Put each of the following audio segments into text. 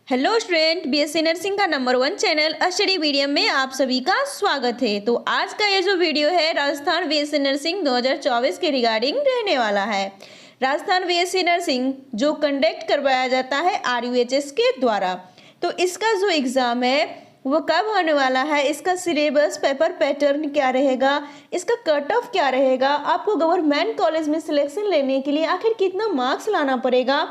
Hello student, BSc nursing का number 1 channel study medium में आप सभी का स्वागत है। तो आज का ये जो वीडियो है राजस्थान बीएससी नर्सिंग 2024 के रिगार्डिंग रहने वाला है। राजस्थान बीएससी नर्सिंग जो कंडक्ट करवाया जाता है RUHS के द्वारा, तो इसका जो एग्ज़ाम है वो कब होने वाला है, इसका सिलेबस, पेपर पैटर्न क्या रहेगा, इसका कट ऑफ क्या रहेगा, आपको गवर्नमेंट कॉलेज में सिलेक्शन लेने के लिए आखिर कितना मार्क्स लाना पड़ेगा,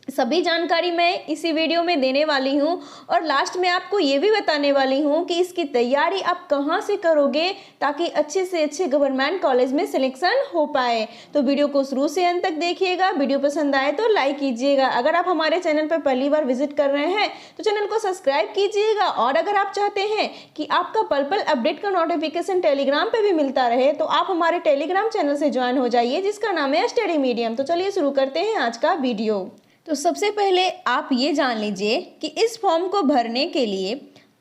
सभी जानकारी मैं इसी वीडियो में देने वाली हूँ। और लास्ट में आपको ये भी बताने वाली हूँ कि इसकी तैयारी आप कहाँ से करोगे ताकि अच्छे से अच्छे गवर्नमेंट कॉलेज में सिलेक्शन हो पाए। तो वीडियो को शुरू से अंत तक देखिएगा। वीडियो पसंद आए तो लाइक कीजिएगा। अगर आप हमारे चैनल पर पहली बार विजिट कर रहे हैं तो चैनल को सब्सक्राइब कीजिएगा। और अगर आप चाहते हैं कि आपका पल पल अपडेट का नोटिफिकेशन टेलीग्राम पर भी मिलता रहे तो आप हमारे टेलीग्राम चैनल से ज्वाइन हो जाइए, जिसका नाम है स्टडी मीडियम। तो चलिए शुरू करते हैं आज का वीडियो। तो सबसे पहले आप ये जान लीजिए कि इस फॉर्म को भरने के लिए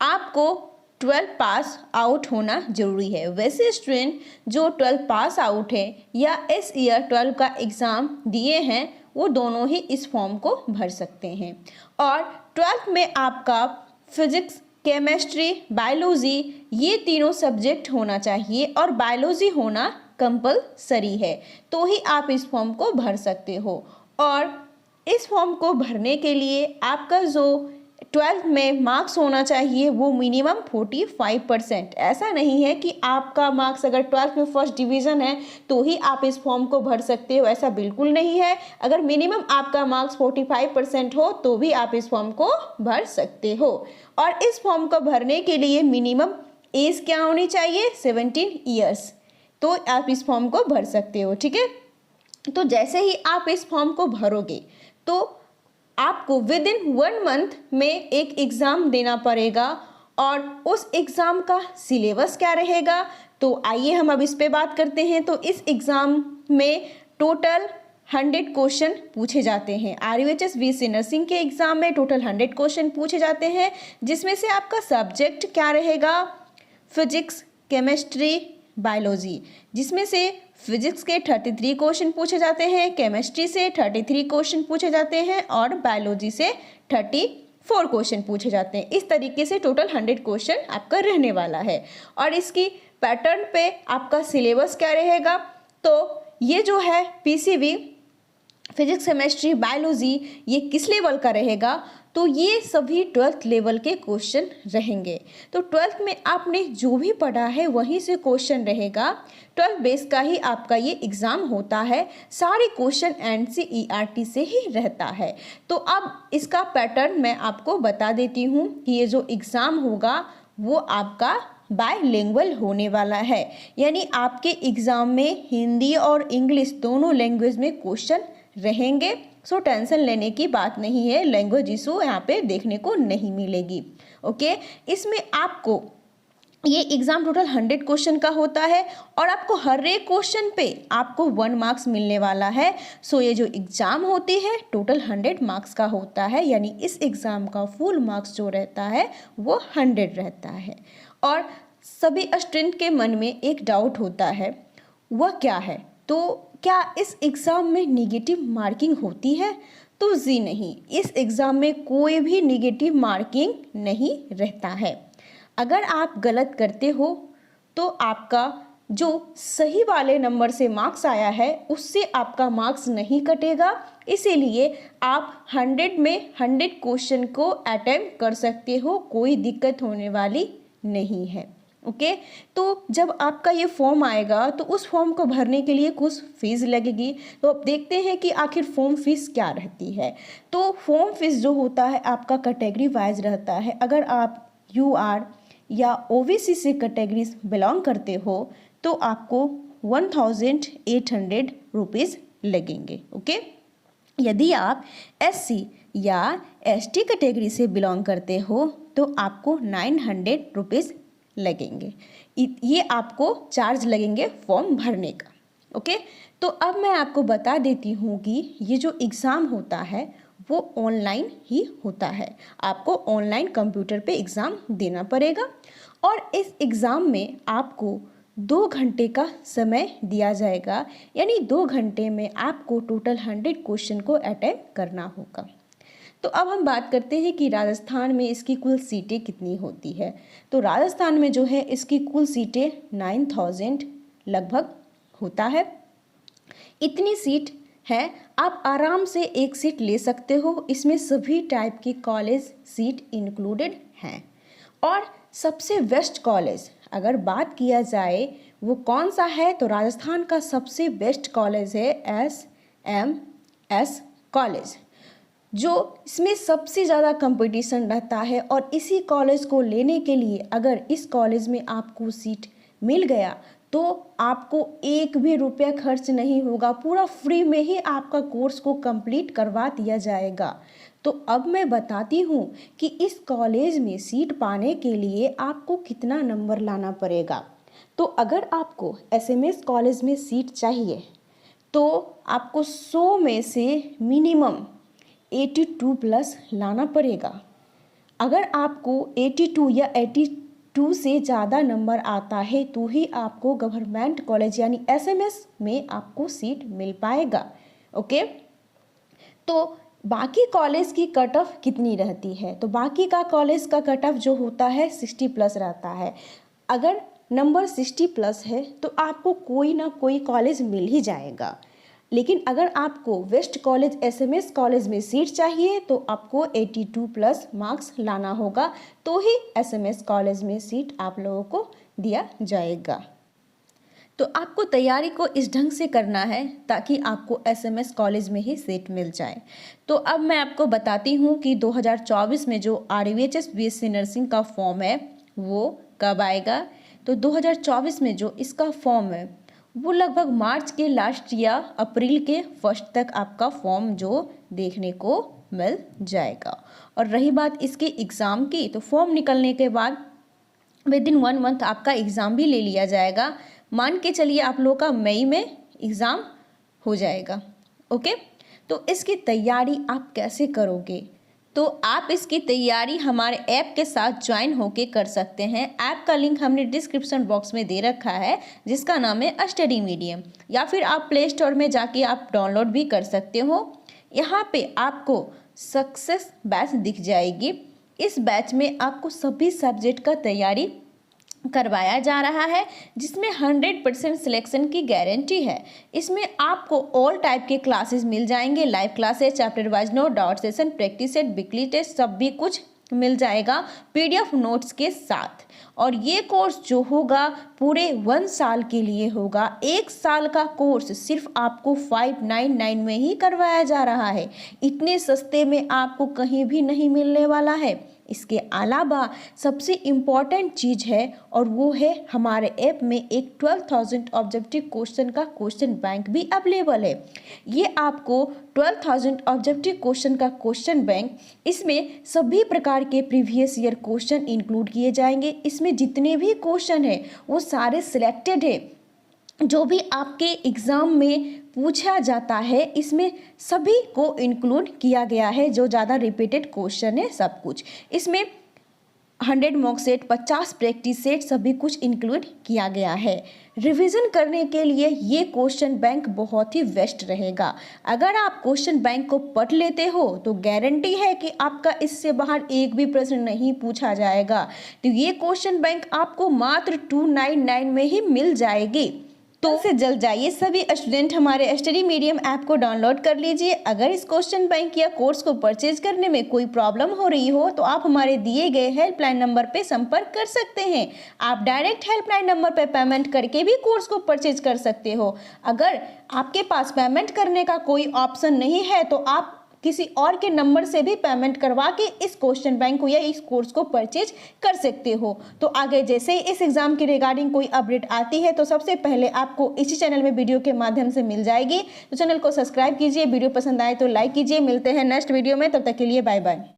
आपको 12 पास आउट होना जरूरी है। वैसे स्टूडेंट जो 12 पास आउट है या इस ईयर 12 का एग्ज़ाम दिए हैं वो दोनों ही इस फॉर्म को भर सकते हैं। और 12th में आपका फिजिक्स, केमिस्ट्री, बायोलॉजी ये तीनों सब्जेक्ट होना चाहिए और बायोलॉजी होना कंपलसरी है, तो ही आप इस फॉर्म को भर सकते हो। और इस फॉर्म को भरने के लिए आपका जो 12th में मार्क्स होना चाहिए वो मिनिमम 45%। ऐसा नहीं है कि आपका मार्क्स अगर 12th में फर्स्ट डिवीज़न है तो ही आप इस फॉर्म को भर सकते हो, ऐसा बिल्कुल नहीं है। अगर मिनिमम आपका मार्क्स 45% हो तो भी आप इस फॉर्म को भर सकते हो। और इस फॉर्म को भरने के लिए मिनिमम एज क्या होनी चाहिए, 17 ईयर्स, तो आप इस फॉर्म को भर सकते हो। ठीक है, तो जैसे ही आप इस फॉर्म को भरोगे तो आपको विद इन 1 मंथ में एक एग्ज़ाम देना पड़ेगा। और उस एग्ज़ाम का सिलेबस क्या रहेगा, तो आइए हम अब इस पे बात करते हैं। तो इस एग्ज़ाम में टोटल 100 क्वेश्चन पूछे जाते हैं। RUHS बीएससी नर्सिंग के एग्ज़ाम में टोटल 100 क्वेश्चन पूछे जाते हैं, जिसमें से आपका सब्जेक्ट क्या रहेगा, फिजिक्स, केमिस्ट्री, बायोलॉजी, जिसमें से फिजिक्स के 33 क्वेश्चन पूछे जाते हैं, केमिस्ट्री से 33 क्वेश्चन पूछे जाते हैं और बायोलॉजी से 34 क्वेश्चन पूछे जाते हैं। इस तरीके से टोटल 100 क्वेश्चन आपका रहने वाला है। और इसकी पैटर्न पे आपका सिलेबस क्या रहेगा, तो ये जो है PCB, फिजिक्स, केमिस्ट्री, बायोलॉजी, ये किस लेवल का रहेगा, तो ये सभी 12th लेवल के क्वेश्चन रहेंगे। तो 12th में आपने जो भी पढ़ा है वहीं से क्वेश्चन रहेगा। 12th बेस का ही आपका ये एग्ज़ाम होता है। सारे क्वेश्चन NCERT से ही रहता है। तो अब इसका पैटर्न मैं आपको बता देती हूँ कि ये जो एग्ज़ाम होगा वो आपका बायलिंगुअल होने वाला है, यानी आपके एग्ज़ाम में हिंदी और इंग्लिश दोनों लैंग्वेज में क्वेश्चन रहेंगे। सो टेंशन लेने की बात नहीं है, लैंग्वेज इशू यहाँ पे देखने को नहीं मिलेगी। ओके, इसमें आपको ये एग्ज़ाम टोटल 100 क्वेश्चन का होता है और आपको हर एक क्वेश्चन पे आपको 1 मार्क्स मिलने वाला है। सो ये जो एग्ज़ाम होती है टोटल 100 मार्क्स का होता है, यानी इस एग्ज़ाम का फुल मार्क्स जो रहता है वो 100 रहता है। और सभी स्टूडेंट के मन में एक डाउट होता है, वह क्या है, तो क्या इस एग्ज़ाम में नेगेटिव मार्किंग होती है, तो जी नहीं, इस एग्ज़ाम में कोई भी नेगेटिव मार्किंग नहीं रहता है। अगर आप गलत करते हो तो आपका जो सही वाले नंबर से मार्क्स आया है उससे आपका मार्क्स नहीं कटेगा। इसीलिए आप 100 में 100 क्वेश्चन को अटेम्प्ट कर सकते हो, कोई दिक्कत होने वाली नहीं है। ओके, तो जब आपका ये फॉर्म आएगा तो उस फॉर्म को भरने के लिए कुछ फीस लगेगी। तो अब देखते हैं कि आखिर फॉर्म फीस क्या रहती है। तो फॉर्म फीस जो होता है आपका कैटेगरी वाइज रहता है। अगर आप UR या OBC से कैटेगरीज बिलोंग करते हो तो आपको 1800 रुपीज़ लगेंगे। ओके, यदि आप SC या ST कैटेगरी से बिलोंग करते हो तो आपको 900 रुपीज़ लगेंगे। ये आपको चार्ज लगेंगे फॉर्म भरने का। ओके, तो अब मैं आपको बता देती हूँ कि ये जो एग्ज़ाम होता है वो ऑनलाइन ही होता है। आपको ऑनलाइन कंप्यूटर पे एग्ज़ाम देना पड़ेगा और इस एग्ज़ाम में आपको 2 घंटे का समय दिया जाएगा, यानी 2 घंटे में आपको टोटल 100 क्वेश्चन को अटेम्प्ट करना होगा। तो अब हम बात करते हैं कि राजस्थान में इसकी कुल सीटें कितनी होती है। तो राजस्थान में जो है इसकी कुल सीटें 9000 लगभग होता है। इतनी सीट है, आप आराम से एक सीट ले सकते हो। इसमें सभी टाइप की कॉलेज सीट इंक्लूडेड हैं। और सबसे बेस्ट कॉलेज अगर बात किया जाए वो कौन सा है, तो राजस्थान का सबसे बेस्ट कॉलेज है SMS कॉलेज, जो इसमें सबसे ज़्यादा कंपटीशन रहता है। और इसी कॉलेज को लेने के लिए अगर इस कॉलेज में आपको सीट मिल गया तो आपको एक भी रुपया खर्च नहीं होगा, पूरा फ्री में ही आपका कोर्स को कंप्लीट करवा दिया जाएगा। तो अब मैं बताती हूँ कि इस कॉलेज में सीट पाने के लिए आपको कितना नंबर लाना पड़ेगा। तो अगर आपको SMS कॉलेज में सीट चाहिए तो आपको 100 में से मिनिमम 82 प्लस लाना पड़ेगा। अगर आपको 82 या 82 से ज़्यादा नंबर आता है तो ही आपको गवर्नमेंट कॉलेज यानी SMS में आपको सीट मिल पाएगा। ओके, तो बाकी कॉलेज की कट ऑफ कितनी रहती है, तो बाकी का कॉलेज का कट ऑफ जो होता है 60 प्लस रहता है। अगर नंबर 60 प्लस है तो आपको कोई ना कोई कॉलेज मिल ही जाएगा। लेकिन अगर आपको वेस्ट कॉलेज SMS कॉलेज में सीट चाहिए तो आपको 82 प्लस मार्क्स लाना होगा, तो ही SMS कॉलेज में सीट आप लोगों को दिया जाएगा। तो आपको तैयारी को इस ढंग से करना है ताकि आपको SMS कॉलेज में ही सीट मिल जाए। तो अब मैं आपको बताती हूँ कि 2024 में जो RVHS BSc नर्सिंग का फॉर्म है वो कब आएगा। तो 2024 में जो इसका फॉर्म है वो लगभग मार्च के लास्ट या अप्रैल के फर्स्ट तक आपका फॉर्म जो देखने को मिल जाएगा। और रही बात इसके एग्ज़ाम की, तो फॉर्म निकलने के बाद विदिन 1 मंथ आपका एग्ज़ाम भी ले लिया जाएगा। मान के चलिए आप लोगों का मई में एग्ज़ाम हो जाएगा। ओके, तो इसकी तैयारी आप कैसे करोगे, तो आप इसकी तैयारी हमारे ऐप के साथ ज्वाइन होके कर सकते हैं। ऐप का लिंक हमने डिस्क्रिप्शन बॉक्स में दे रखा है जिसका नाम है स्टडी मीडियम, या फिर आप प्ले स्टोर में जाके आप डाउनलोड भी कर सकते हो। यहाँ पे आपको सक्सेस बैच दिख जाएगी। इस बैच में आपको सभी सब्जेक्ट का तैयारी करवाया जा रहा है जिसमें 100% सिलेक्शन की गारंटी है। इसमें आपको ऑल टाइप के क्लासेस मिल जाएंगे, live classes, chapter wise note, doubt session, practice set, weekly test, सब भी कुछ मिल जाएगा PDF नोट्स के साथ। और ये कोर्स जो होगा पूरे 1 साल के लिए होगा। 1 साल का कोर्स सिर्फ आपको 599 में ही करवाया जा रहा है। इतने सस्ते में आपको कहीं भी नहीं मिलने वाला है। इसके अलावा सबसे इम्पॉर्टेंट चीज़ है और वो है हमारे ऐप में एक 12,000 ऑब्जेक्टिव क्वेश्चन का क्वेश्चन बैंक भी अवेलेबल है। ये आपको 12,000 ऑब्जेक्टिव क्वेश्चन का क्वेश्चन बैंक, इसमें सभी प्रकार के प्रीवियस ईयर क्वेश्चन इंक्लूड किए जाएंगे। इसमें जितने भी क्वेश्चन है वो सारे सिलेक्टेड है, जो भी आपके एग्ज़ाम में पूछा जाता है इसमें सभी को इंक्लूड किया गया है। जो ज़्यादा रिपीटेड क्वेश्चन है सब कुछ इसमें 100 मॉक सेट, 50 प्रैक्टिस सेट, सभी कुछ इंक्लूड किया गया है। रिवीजन करने के लिए ये क्वेश्चन बैंक बहुत ही बेस्ट रहेगा। अगर आप क्वेश्चन बैंक को पढ़ लेते हो तो गारंटी है कि आपका इससे बाहर एक भी प्रश्न नहीं पूछा जाएगा। तो ये क्वेश्चन बैंक आपको मात्र 299 में ही मिल जाएगी। तो से जल्द जाइए सभी स्टूडेंट हमारे स्टडी मीडियम ऐप को डाउनलोड कर लीजिए। अगर इस क्वेश्चन बैंक या कोर्स को परचेज करने में कोई प्रॉब्लम हो रही हो तो आप हमारे दिए गए हेल्पलाइन नंबर पे संपर्क कर सकते हैं। आप डायरेक्ट हेल्पलाइन नंबर पे पेमेंट करके भी कोर्स को परचेज कर सकते हो। अगर आपके पास पेमेंट करने का कोई ऑप्शन नहीं है तो आप किसी और के नंबर से भी पेमेंट करवा के इस क्वेश्चन बैंक को या इस कोर्स को परचेज कर सकते हो। तो आगे जैसे ही इस एग्जाम के रिगार्डिंग कोई अपडेट आती है तो सबसे पहले आपको इसी चैनल में वीडियो के माध्यम से मिल जाएगी। तो चैनल को सब्सक्राइब कीजिए, वीडियो पसंद आए तो लाइक कीजिए। मिलते हैं नेक्स्ट वीडियो में, तब तक के लिए बाय बाय।